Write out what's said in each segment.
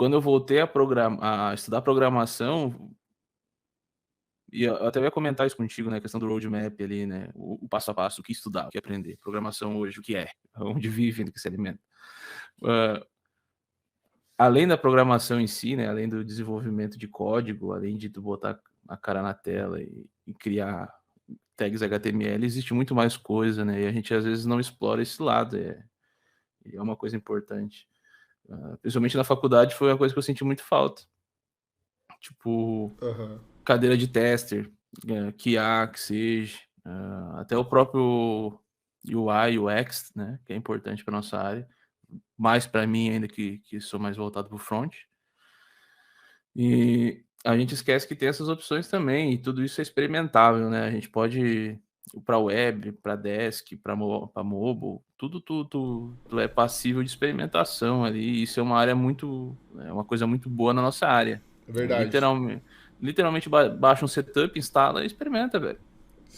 quando eu voltei a estudar programação, e eu até ia comentar isso contigo, né, a questão do roadmap ali, né, o passo a passo, o que estudar, o que aprender. Programação hoje, o que é, onde vive, do que se alimenta. Hã, além da programação em si, né, além do desenvolvimento de código, além de tu botar a cara na tela e criar tags HTML, existe muito mais coisa, né, e a gente às vezes não explora esse lado, e é uma coisa importante. Principalmente na faculdade foi uma coisa que eu senti muito falta. Tipo, Aham. cadeira de tester, QA, que seja, até o próprio UI, UX, né, que é importante para nossa área, mais para mim ainda que sou mais voltado para o front. E a gente esquece que tem essas opções também, e tudo isso é experimentável, né, a gente pode ir para web, para desk, para mobile, tudo é passível de experimentação ali, e isso é uma área muito é uma coisa muito boa na nossa área. É É verdade. literalmente baixa um setup, instala e experimenta, velho.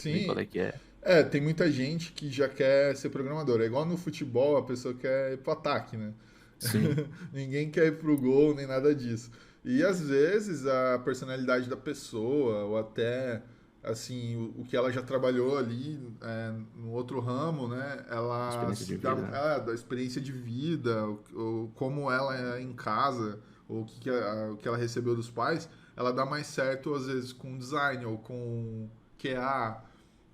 Vê qual Sim, é que é. tem muita gente que já quer ser programador. É igual no futebol, a pessoa quer ir pro ataque, né? Sim, Ninguém quer ir pro gol, nem nada disso. E às vezes a personalidade da pessoa, ou até assim, o que ela já trabalhou ali no outro ramo, né? Ela experiência se de dá vida, né. da experiência de vida, ou como ela é em casa, ou o que ela recebeu dos pais, ela dá mais certo às vezes com design ou com QA,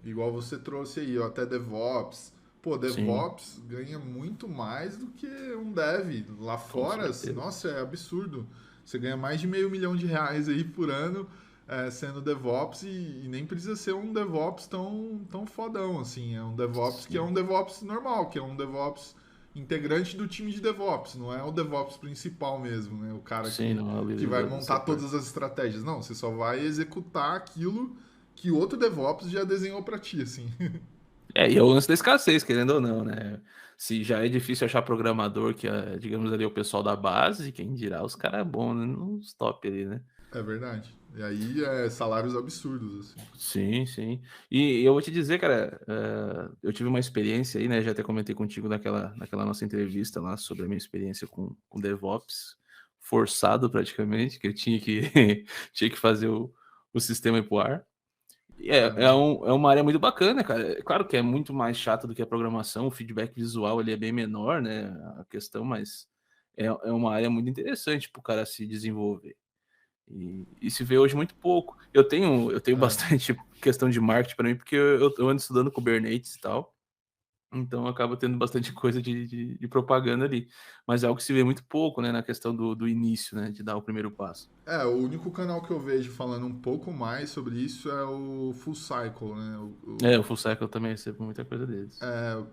igual você trouxe aí, ó, até DevOps. Pô, Sim, DevOps ganha muito mais do que um dev. Lá com fora, certeza. nossa, é absurdo. Você ganha mais de R$ 500.000 aí por ano sendo DevOps e nem precisa ser um DevOps tão fodão, assim. É um DevOps que é Sim, um DevOps normal, que é um DevOps integrante do time de DevOps, não é o DevOps principal mesmo, né? O cara sim, não é o que líder vai do montar setor. todas as estratégias. Não, você só vai executar aquilo que outro DevOps já desenhou para ti, assim. E é o lance da escassez, querendo ou não, né. Se já é difícil achar programador que é, digamos ali, o pessoal da base, quem dirá os cara bom, né, nos top ali, né. É verdade. E aí salários absurdos, assim. Sim, sim. E eu vou te dizer, cara, eu tive uma experiência aí, né, já até comentei contigo naquela nossa entrevista lá sobre a minha experiência com DevOps, forçado praticamente, que eu tinha que tinha que fazer o sistema ir para o ar. E Caramba. é uma área muito bacana, cara. É claro que é muito mais chato do que a programação, o feedback visual ali é bem menor, né, a questão, mas é uma área muito interessante para o cara se desenvolver. E se vê hoje muito pouco. Eu tenho É. bastante questão de marketing para mim, porque eu ando estudando Kubernetes e tal, então eu acabo tendo bastante coisa de propaganda ali. Mas é algo que se vê muito pouco, né, na questão do início, né, de dar o primeiro passo. O único canal que eu vejo falando um pouco mais sobre isso é o Full Cycle, né? É, o Full Cycle eu também recebo muita coisa deles.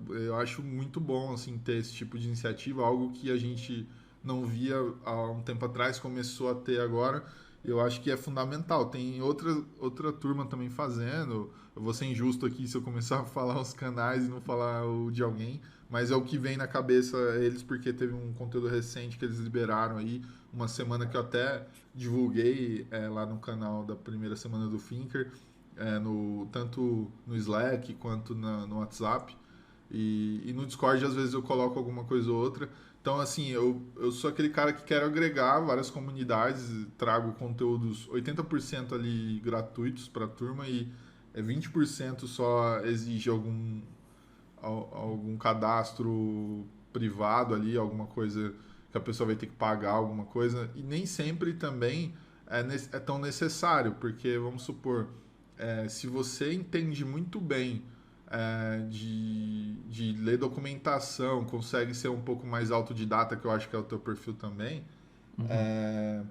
Eu acho muito bom, assim, ter esse tipo de iniciativa, algo que a gente não via há um tempo atrás, começou a ter agora. Eu acho que é fundamental. Tem outra turma também fazendo. Eu vou ser injusto aqui se eu começar a falar os canais e não falar o de alguém, mas é o que vem na cabeça eles, porque teve um conteúdo recente que eles liberaram aí, uma semana que eu até divulguei lá no canal da primeira semana do Thinker, tanto no Slack quanto no WhatsApp. E no Discord, às vezes, eu coloco alguma coisa ou outra. Então, assim, eu sou aquele cara que quer agregar várias comunidades, trago conteúdos 80% ali gratuitos para a turma e 20% só exige algum cadastro privado ali, alguma coisa que a pessoa vai ter que pagar, alguma coisa. E nem sempre também é tão necessário, porque, vamos supor, se você entende muito bem de ler documentação, consegue ser um pouco mais autodidata, que eu acho que é o teu perfil também, Uhum. é,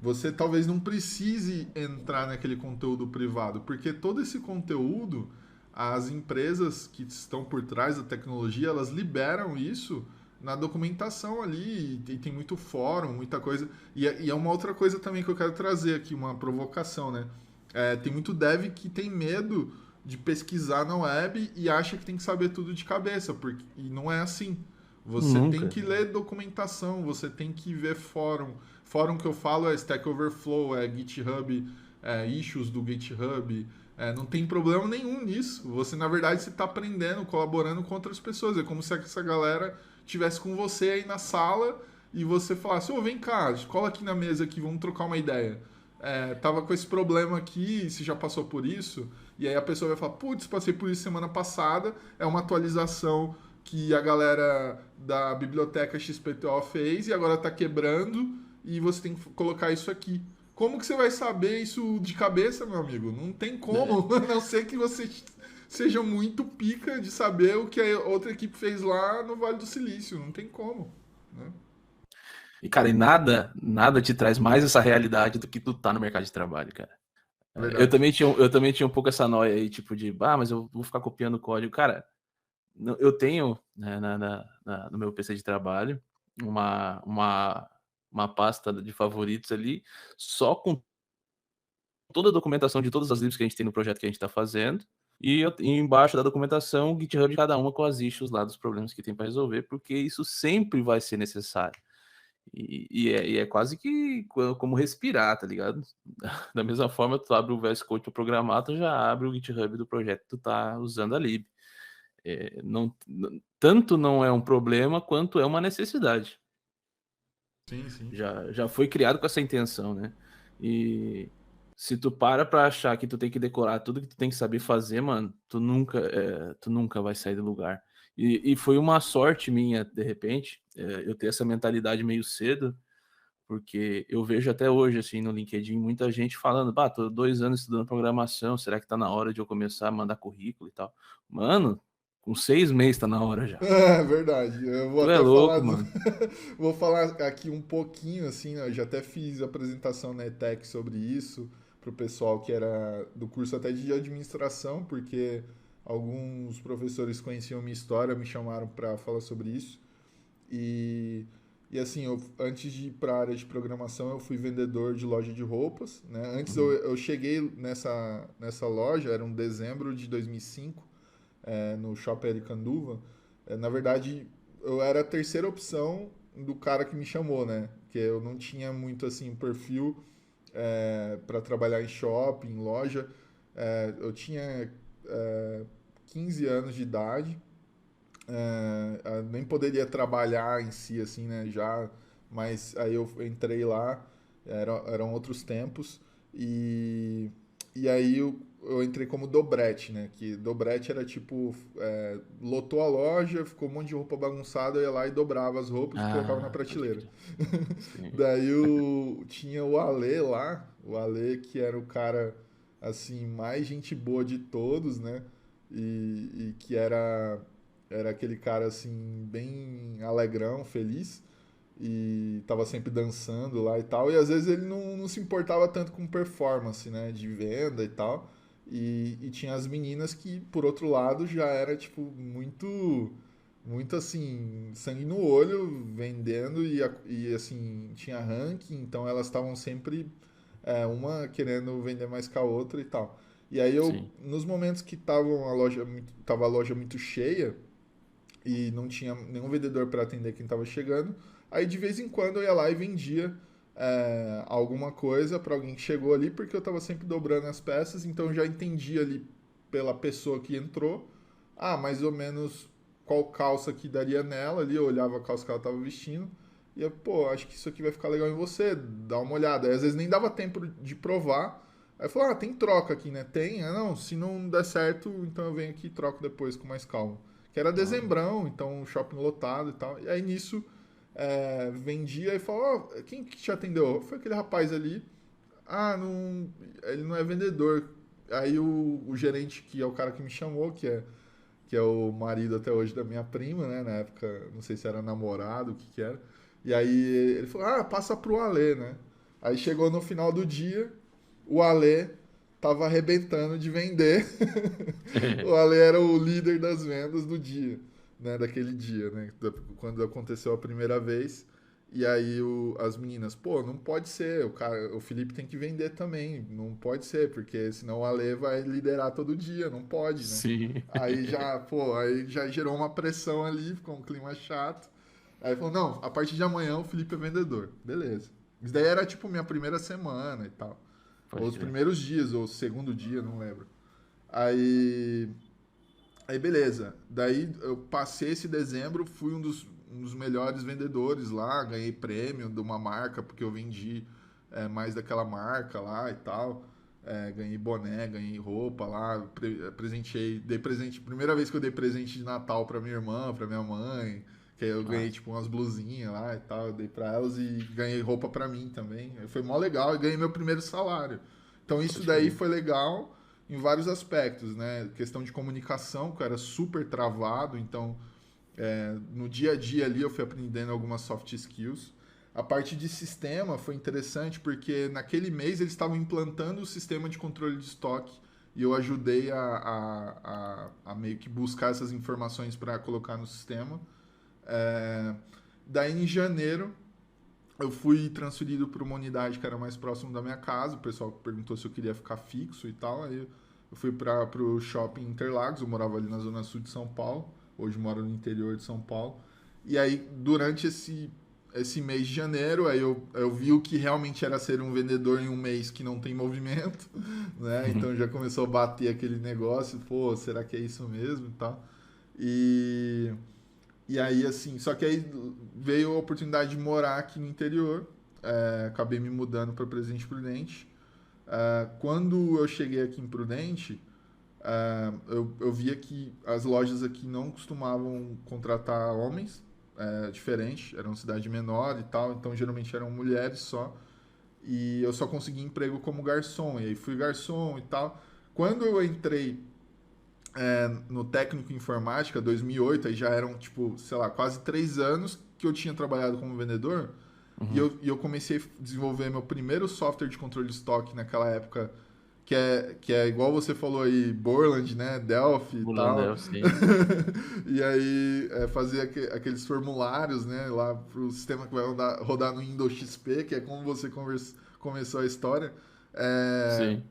você talvez não precise entrar naquele conteúdo privado, porque todo esse conteúdo, as empresas que estão por trás da tecnologia, elas liberam isso na documentação ali, e tem muito fórum, muita coisa. E é uma outra coisa também que eu quero trazer aqui, uma provocação, né? Tem muito dev que tem medo de pesquisar na web e acha que tem que saber tudo de cabeça, e não é assim. Você tem Nunca. que ler documentação, você tem que ver fórum. Fórum que eu falo é Stack Overflow, é GitHub, issues do GitHub. Não tem problema nenhum nisso. Você, na verdade, está aprendendo, colaborando com outras pessoas. É como se essa galera estivesse com você aí na sala e você falasse, ô, vem cá, cola aqui na mesa aqui, vamos trocar uma ideia. Tava com esse problema aqui, você já passou por isso? E aí a pessoa vai falar, putz, passei por isso semana passada, é uma atualização que a galera da biblioteca XPTO fez e agora tá quebrando e você tem que colocar isso aqui. Como que você vai saber isso de cabeça, meu amigo? Não tem né? como, a não ser que você seja muito pica de saber o que a outra equipe fez lá no Vale do Silício. Não tem como, né? E, cara, e nada te traz mais essa realidade do que tu tá no mercado de trabalho, cara. Eu Verdade. também tinha um pouco essa noia aí, tipo, mas eu vou ficar copiando código. Cara, eu tenho, né, no meu PC de trabalho uma, uma, uma pasta de favoritos ali, só com toda a documentação de todas as libs que a gente tem no projeto que a gente está fazendo. E embaixo da documentação, o GitHub de cada uma com as issues lá dos problemas que tem para resolver, porque isso sempre vai ser necessário. E é quase que como respirar, tá ligado? Da mesma forma, tu abre o VS Code para programar, tu já abre o GitHub do projeto que tu tá usando a lib. Tanto não é um problema quanto é uma necessidade. Sim, sim. Já foi criado com essa intenção, né? E se tu para achar que tu tem que decorar tudo que tu tem que saber fazer, mano, tu nunca vai sair do lugar. E foi uma sorte minha, de repente, eu ter essa mentalidade meio cedo, porque eu vejo até hoje, assim, no LinkedIn, muita gente falando, bah, tô 2 anos estudando programação, será que tá na hora de eu começar a mandar currículo e tal? Mano, com 6 meses tá na hora já. É verdade. Eu vou Tu é até falar louco, mano. vou falar aqui um pouquinho assim, né? Eu já até fiz apresentação na ETEC sobre isso pro pessoal que era do curso até de administração, porque alguns professores conheciam minha história, me chamaram para falar sobre isso. E assim, antes de ir para a área de programação, eu fui vendedor de loja de roupas, né? Antes Uhum. eu cheguei nessa loja, era um dezembro de 2005, no Shopping Aricanduva. Na verdade, eu era a terceira opção do cara que me chamou, né? Porque eu não tinha muito assim um perfil para trabalhar em shopping, em loja. Eu tinha 15 anos de idade, nem poderia trabalhar em si assim, né? Já, mas aí eu entrei lá, eram outros tempos e aí eu entrei como dobrete, né? Que dobrete era tipo, lotou a loja, ficou um monte de roupa bagunçada, eu ia lá e dobrava as roupas e colocava na Ah, pode prateleira. crer. Sim. Daí tinha o Ale lá, o Ale que era o cara assim mais gente boa de todos, né? E que era aquele cara assim bem alegrão, feliz e tava sempre dançando lá e tal. E às vezes ele não se importava tanto com performance, né, de venda e tal. E tinha as meninas que, por outro lado, já era tipo muito assim, sangue no olho, vendendo e assim, tinha ranking, então elas estavam sempre uma querendo vender mais que a outra e tal. E aí Sim. nos momentos que tava a loja muito cheia e não tinha nenhum vendedor para atender quem estava chegando, aí de vez em quando eu ia lá e vendia alguma coisa para alguém que chegou ali, porque eu estava sempre dobrando as peças, então eu já entendia ali pela pessoa que entrou, mais ou menos qual calça que daria nela ali, eu olhava a calça que ela estava vestindo, e eu, pô, acho que isso aqui vai ficar legal em você, dá uma olhada. Aí, às vezes nem dava tempo de provar. Aí eu falei, tem troca aqui, né? Tem? Não, se não der certo, então eu venho aqui e troco depois com mais calma. Que era Ah, dezembrão, então shopping lotado e tal. E aí nisso, vendia e falou, quem que te atendeu? Foi aquele rapaz ali. Não, ele não é vendedor. Aí o gerente, que é o cara que me chamou, que é o marido até hoje da minha prima, né? Na época, não sei se era namorado, o que que era. E aí ele falou, passa pro Alê, né? Aí chegou no final do dia, o Alê tava arrebentando de vender. O Ale era o líder das vendas do dia, né? Daquele dia, né? Quando aconteceu a primeira vez. E aí as meninas, pô, não pode ser, o Felipe tem que vender também, não pode ser, porque senão o Ale vai liderar todo dia, não pode, né? sim. Aí já gerou uma pressão ali, ficou um clima chato. Aí falou, não, a partir de amanhã o Felipe é vendedor. Beleza. Isso daí era tipo minha primeira semana e tal. Ou Pode os crer. primeiros dias, ou o segundo dia, não lembro. Aí beleza. Daí eu passei esse dezembro, fui um dos um dos melhores vendedores lá, ganhei prêmio de uma marca, porque eu vendi mais daquela marca lá e tal. Ganhei boné, ganhei roupa lá, presenteei, dei presente, primeira vez que eu dei presente de Natal pra minha irmã, pra minha mãe, que aí eu ganhei Massa. tipo umas blusinhas lá e tal, eu dei pra elas e ganhei roupa pra mim também. Aí foi mó legal e ganhei meu primeiro salário. Então isso Pode daí crer. foi legal em vários aspectos, né? Questão de comunicação, que eu era super travado, então no dia a dia ali eu fui aprendendo algumas soft skills. A parte de sistema foi interessante porque naquele mês eles estavam implantando o sistema de controle de estoque e eu ajudei a meio que buscar essas informações para colocar no sistema. É, Daí em janeiro eu fui transferido para uma unidade que era mais próximo da minha casa. O pessoal perguntou se eu queria ficar fixo e tal. Aí eu fui para o shopping Interlagos. Eu morava ali na zona sul de São Paulo. Hoje moro no interior de São Paulo. E aí, durante esse mês de janeiro, aí eu vi o que realmente era ser um vendedor em um mês que não tem movimento, né? Então já começou a bater aquele negócio, pô, será que é isso mesmo e tal? E, e aí, assim, só que aí veio a oportunidade de morar aqui no interior, acabei me mudando para Presidente Prudente. Quando eu cheguei aqui em Prudente, eu via que as lojas aqui não costumavam contratar homens, diferente, era uma cidade menor e tal, então geralmente eram mulheres só, e eu só consegui emprego como garçom, e aí fui garçom e tal. Quando eu entrei no técnico em informática, 2008, aí já eram, tipo, sei lá, quase 3 anos que eu tinha trabalhado como vendedor, Uhum. e eu comecei a desenvolver meu primeiro software de controle de estoque naquela época, que é igual você falou aí, Borland, né? Delphi e tal. Bulandel, sim. E aí fazer aqueles formulários, né? Lá pro sistema que vai rodar no Windows XP, que é como você começou a história. É, Sim.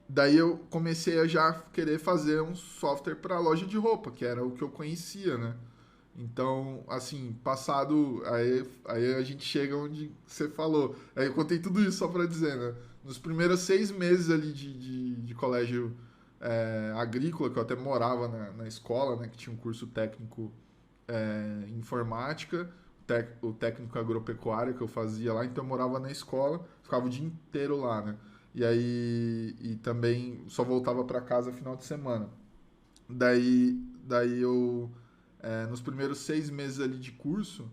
Daí eu comecei a já querer fazer um software para loja de roupa, que era o que eu conhecia, né? Então, assim, passado. Aí a gente chega onde você falou. Aí eu contei tudo isso só pra dizer, né? Nos primeiros 6 meses ali de colégio agrícola, que eu até morava na escola, né? Que tinha um curso técnico em informática, o técnico agropecuário que eu fazia lá, então eu morava na escola, ficava o dia inteiro lá, né? E aí. E também só voltava pra casa final de semana. Daí eu nos primeiros 6 meses ali de curso,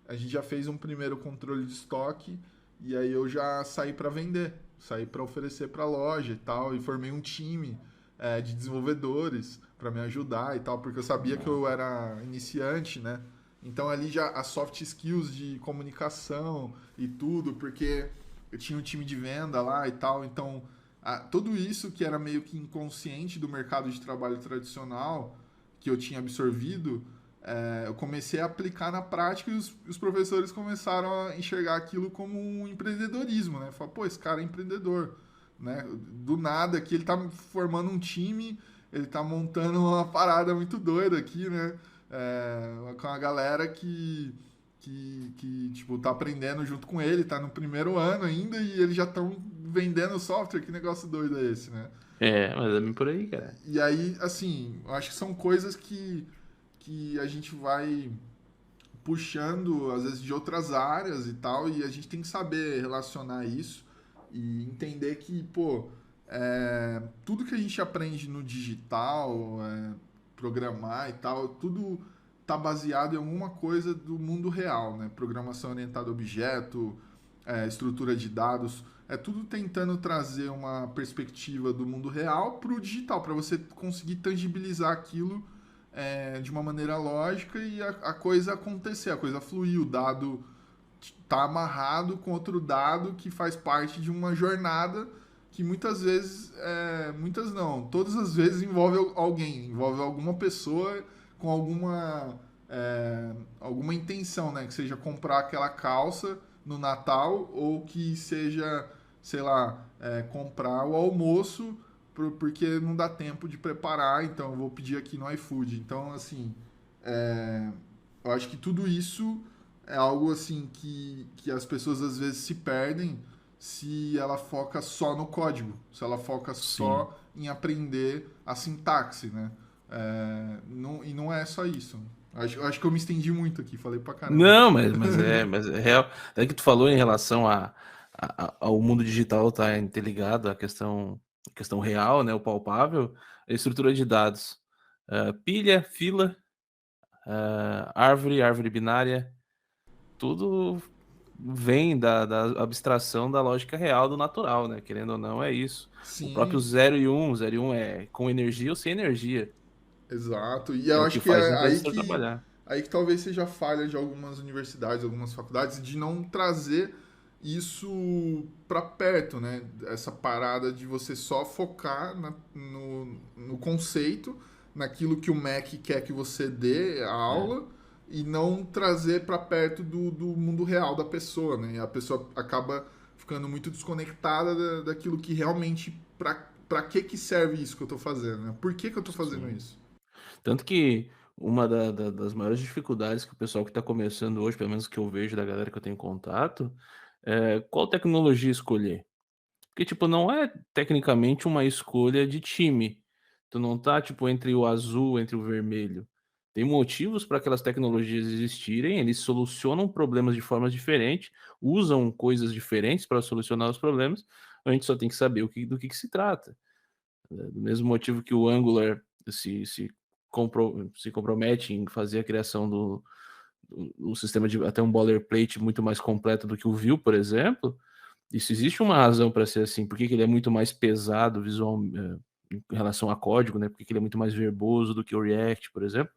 a gente já fez um primeiro controle de estoque e aí eu já saí para vender, saí para oferecer para loja e tal, e formei um time de desenvolvedores para me ajudar e tal, porque eu sabia que eu era iniciante, né? Então ali já as soft skills de comunicação e tudo, porque eu tinha um time de venda lá e tal, então tudo isso que era meio que inconsciente do mercado de trabalho tradicional que eu tinha absorvido, eu comecei a aplicar na prática e os professores começaram a enxergar aquilo como um empreendedorismo, né? Falar, pô, esse cara é empreendedor, né? Do nada aqui ele tá formando um time, ele tá montando uma parada muito doida aqui, né? Com a galera que tipo, tá aprendendo junto com ele, tá no primeiro ano ainda e eles já estão vendendo software, que negócio doido é esse, né? Mas é bem por aí, cara. E aí, assim, eu acho que são coisas que a gente vai puxando, às vezes, de outras áreas e tal, e a gente tem que saber relacionar isso e entender que, pô, tudo que a gente aprende no digital, programar e tal, tudo tá baseado em alguma coisa do mundo real, né? Programação orientada a objeto, estrutura de dados, é tudo tentando trazer uma perspectiva do mundo real para o digital, para você conseguir tangibilizar aquilo de uma maneira lógica e a coisa acontecer, a coisa fluir, o dado tá amarrado com outro dado que faz parte de uma jornada que muitas vezes, muitas não, todas as vezes envolve alguém, envolve alguma pessoa com alguma intenção, né? Que seja comprar aquela calça no Natal ou que seja, sei lá, comprar o almoço porque não dá tempo de preparar, então eu vou pedir aqui no iFood. Então, assim, eu acho que tudo isso é algo assim que as pessoas às vezes se perdem se ela foca só no código, se ela foca Sim. só em aprender a sintaxe, né? E não é só isso. Acho que eu me estendi muito aqui, falei pra caramba. Não, mas é real. É que tu falou em relação ao mundo digital tá interligado à questão real, né, o palpável, a estrutura de dados. Pilha, fila, árvore binária, tudo vem da abstração da lógica real do natural, né? Querendo ou não, é isso. O próprio Sim, zero e um é com energia ou sem energia. exato. E É eu o acho que que faz um é transistor trabalhar. aí que talvez seja a falha de algumas universidades, algumas faculdades, de não trazer isso para perto, né? Essa parada de você só focar no conceito, naquilo que o MEC quer que você dê a É, aula, e não trazer para perto do mundo real da pessoa, né? E a pessoa acaba ficando muito desconectada daquilo que realmente, para que serve isso que eu tô fazendo, né? Por que eu tô fazendo sim. isso? Tanto que uma das maiores dificuldades que o pessoal que está começando hoje, pelo menos que eu vejo da galera que eu tenho contato, é qual tecnologia escolher. Porque, tipo, não é tecnicamente uma escolha de time. Tu não tá, tipo, entre o azul, entre o vermelho. Tem motivos para aquelas tecnologias existirem, eles solucionam problemas de formas diferentes, usam coisas diferentes para solucionar os problemas, a gente só tem que saber do que se trata. Do mesmo motivo que o Angular se compromete em fazer a criação do sistema de até um boilerplate muito mais completo do que o Vue, por exemplo, isso existe uma razão para ser assim. Por que que ele é muito mais pesado visual, em relação a código, né? Por que que ele é muito mais verboso do que o React, por exemplo.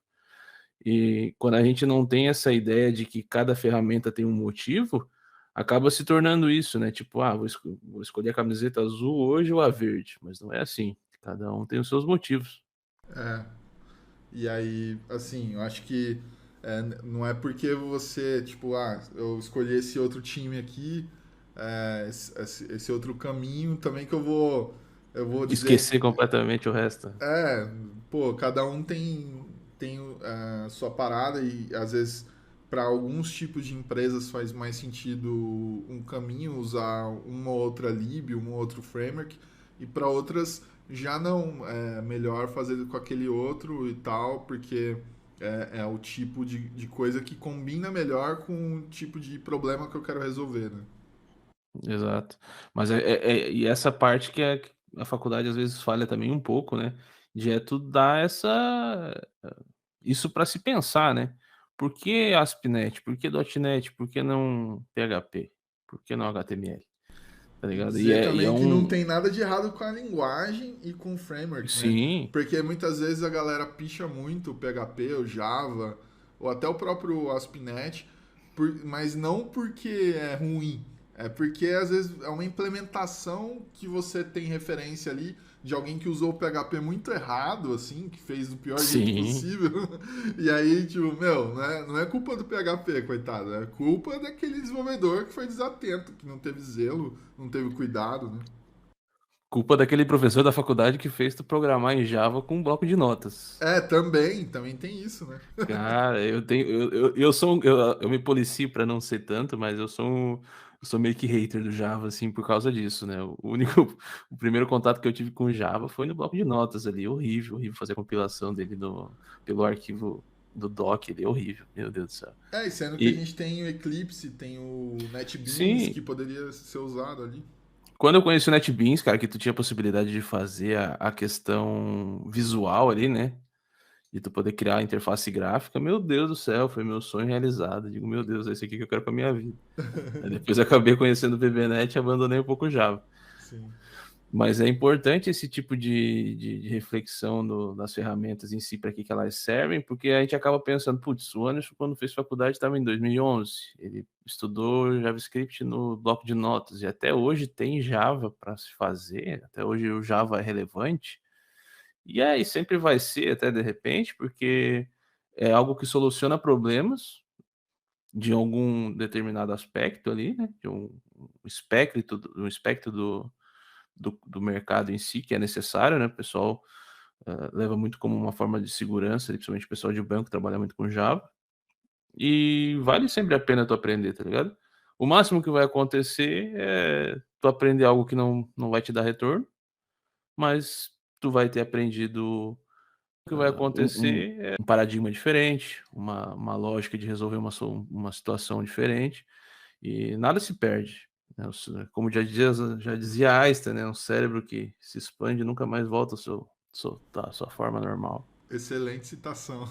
E quando a gente não tem essa ideia de que cada ferramenta tem um motivo, acaba se tornando isso, né? Tipo, vou escolher a camiseta azul hoje ou a verde, mas não é assim. Cada um tem os seus motivos. É, e aí, assim, eu acho que não é porque você, tipo, eu escolhi esse outro time aqui, esse outro caminho também que eu vou dizer, Esquecer completamente o resto. é, pô, cada um tem a sua parada e às vezes para alguns tipos de empresas faz mais sentido um caminho usar uma ou outra lib, um ou outro framework, e para outras já não, é melhor fazer com aquele outro e tal, porque é o tipo de coisa que combina melhor com o tipo de problema que eu quero resolver, né? Exato. Mas e essa parte que a faculdade às vezes falha também um pouco, né, de tu dar isso para se pensar, né. Por que ASP.NET? Por que .NET? Por que não PHP? Por que não HTML? Tá E ligado? dizer E é também que não um tem nada de errado com a linguagem e com o framework, né? sim, Porque muitas vezes a galera picha muito o PHP, o Java, ou até o próprio ASP.NET, mas não porque é ruim. É porque às vezes é uma implementação que você tem referência ali de alguém que usou o PHP muito errado, assim, que fez do pior jeito sim. possível. E aí, tipo, meu, não é culpa do PHP, coitado. É culpa daquele desenvolvedor que foi desatento, que não teve zelo, não teve cuidado, né? Culpa daquele professor da faculdade que fez tu programar em Java com um bloco de notas. É, também tem isso, né? Cara, eu sou eu me policio pra não ser tanto, mas eu sou meio que hater do Java, assim, por causa disso, né. O único o primeiro contato que eu tive com Java foi no bloco de notas ali, horrível fazer a compilação dele pelo arquivo do doc ali, horrível, meu Deus do céu. E sendo que a E gente tem o Eclipse, tem o NetBeans, que sim, poderia ser usado ali. quando eu conheci o NetBeans, cara, que tu tinha a possibilidade de fazer a questão visual ali, né, de tu poder criar a interface gráfica, meu Deus do céu, foi meu sonho realizado. Digo, meu Deus, é isso aqui que eu quero pra minha vida. Aí depois eu acabei conhecendo o VBNet e abandonei um pouco o Java. Sim. Mas é importante esse tipo de reflexão das ferramentas em si, para que elas servem, porque a gente acaba pensando, putz, o Anderson, quando fez faculdade, estava em 2011. Ele estudou JavaScript no bloco de notas, e até hoje tem Java para se fazer, até hoje o Java é relevante. E aí sempre vai ser, até de repente, porque é algo que soluciona problemas de algum determinado aspecto ali, né, de um espectro do mercado em si, que é necessário, né, o pessoal, leva muito como uma forma de segurança, principalmente o pessoal de banco trabalha muito com Java, e vale sempre a pena tu aprender, tá ligado? O máximo que vai acontecer é tu aprender algo que não vai te dar retorno, mas tu vai ter aprendido que vai um, acontecer é um paradigma diferente, uma lógica de resolver uma situação diferente, e nada se perde, né? Como já dizia Einstein, né? Um cérebro que se expande nunca mais volta à sua forma normal. excelente citação.